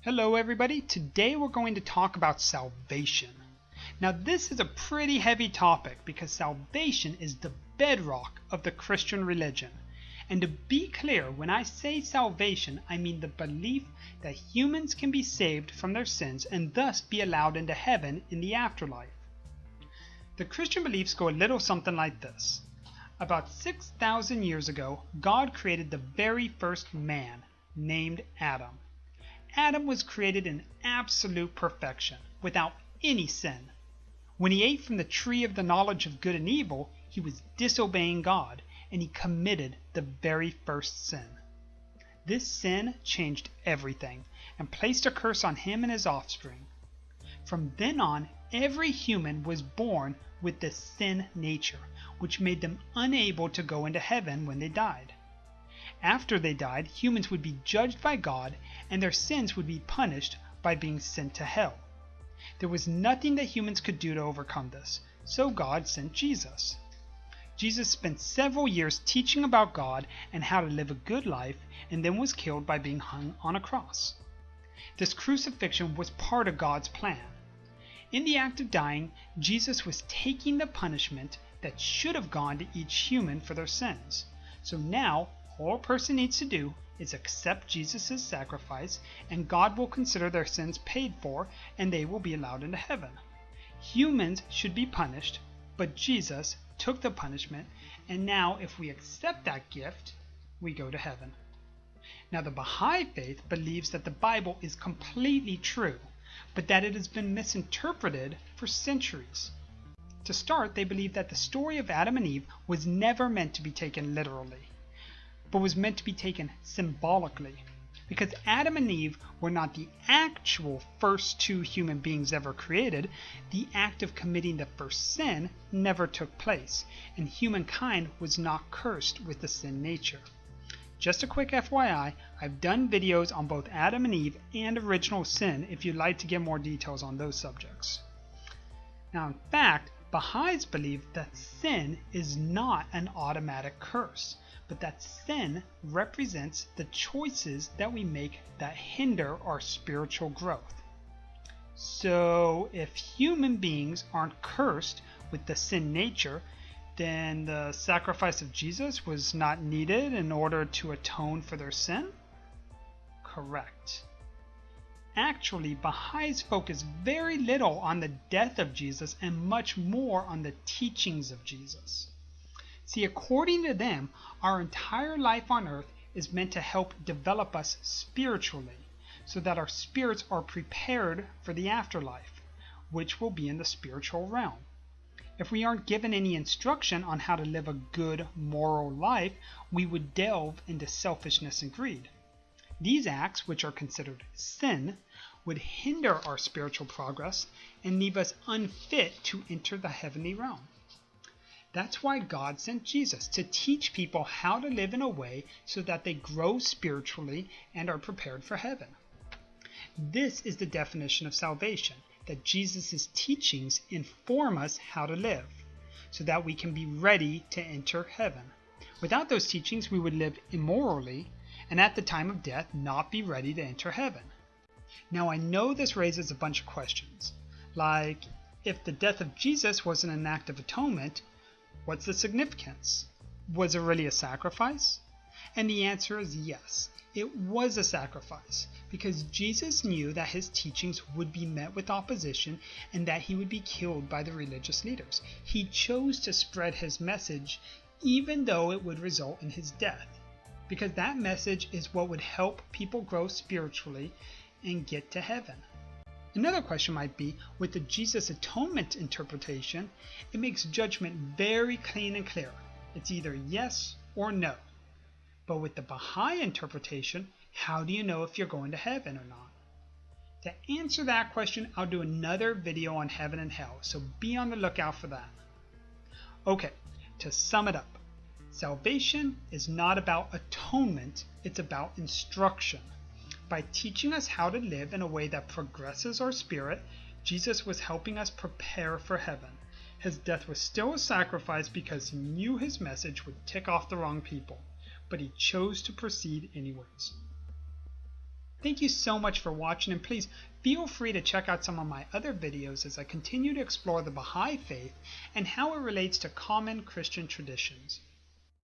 Hello everybody, today we're going to talk about salvation. Now this is a pretty heavy topic because salvation is the bedrock of the Christian religion. And to be clear, when I say salvation, I mean the belief that humans can be saved from their sins and thus be allowed into heaven in the afterlife. The Christian beliefs go a little something like this. About 6,000 years ago, God created the very first man, named Adam. Adam was created in absolute perfection, without any sin. When he ate from the tree of the knowledge of good and evil, he was disobeying God, and he committed the very first sin. This sin changed everything, and placed a curse on him and his offspring. From then on, every human was born with this sin nature, which made them unable to go into heaven when they died. After they died, humans would be judged by God, and their sins would be punished by being sent to hell. There was nothing that humans could do to overcome this, so God sent Jesus. Jesus spent several years teaching about God and how to live a good life, and then was killed by being hung on a cross. This crucifixion was part of God's plan. In the act of dying, Jesus was taking the punishment that should have gone to each human for their sins. So now, all a person needs to do is accept Jesus' sacrifice, and God will consider their sins paid for, and they will be allowed into heaven. Humans should be punished, but Jesus took the punishment, and now if we accept that gift, we go to heaven. Now the Bahai Faith believes that the Bible is completely true, but that it has been misinterpreted for centuries. To start, they believe that the story of Adam and Eve was never meant to be taken literally, but was meant to be taken symbolically, because Adam and Eve were not the actual first two human beings ever created. The act of committing the first sin never took place, and humankind was not cursed with the sin nature. Just a quick FYI, I've done videos on both Adam and Eve and original sin if you'd like to get more details on those subjects. Now in fact, Baha'is believe that sin is not an automatic curse, but that sin represents the choices that we make that hinder our spiritual growth. So if human beings aren't cursed with the sin nature, then the sacrifice of Jesus was not needed in order to atone for their sin? Correct. Actually, Baha'is focus very little on the death of Jesus and much more on the teachings of Jesus. See, according to them, our entire life on earth is meant to help develop us spiritually, so that our spirits are prepared for the afterlife, which will be in the spiritual realm. If we aren't given any instruction on how to live a good moral life, we would delve into selfishness and greed. These acts, which are considered sin, would hinder our spiritual progress and leave us unfit to enter the heavenly realm. That's why God sent Jesus, to teach people how to live in a way so that they grow spiritually and are prepared for heaven. This is the definition of salvation, that Jesus' teachings inform us how to live, so that we can be ready to enter heaven. Without those teachings, we would live immorally, and at the time of death not be ready to enter heaven. Now I know this raises a bunch of questions, like if the death of Jesus wasn't an act of atonement, what's the significance? Was it really a sacrifice? And the answer is yes, it was a sacrifice, because Jesus knew that his teachings would be met with opposition and that he would be killed by the religious leaders. He chose to spread his message even though it would result in his death, because that message is what would help people grow spiritually and get to heaven. Another question might be, with the Jesus atonement interpretation, it makes judgment very clean and clear. It's either yes or no. But with the Baha'i interpretation, how do you know if you're going to heaven or not? To answer that question, I'll do another video on heaven and hell, so be on the lookout for that. Okay, to sum it up, salvation is not about atonement, it's about instruction. By teaching us how to live in a way that progresses our spirit, Jesus was helping us prepare for heaven. His death was still a sacrifice because he knew his message would tick off the wrong people, but he chose to proceed anyways. Thank you so much for watching, and please feel free to check out some of my other videos as I continue to explore the Baha'i faith and how it relates to common Christian traditions.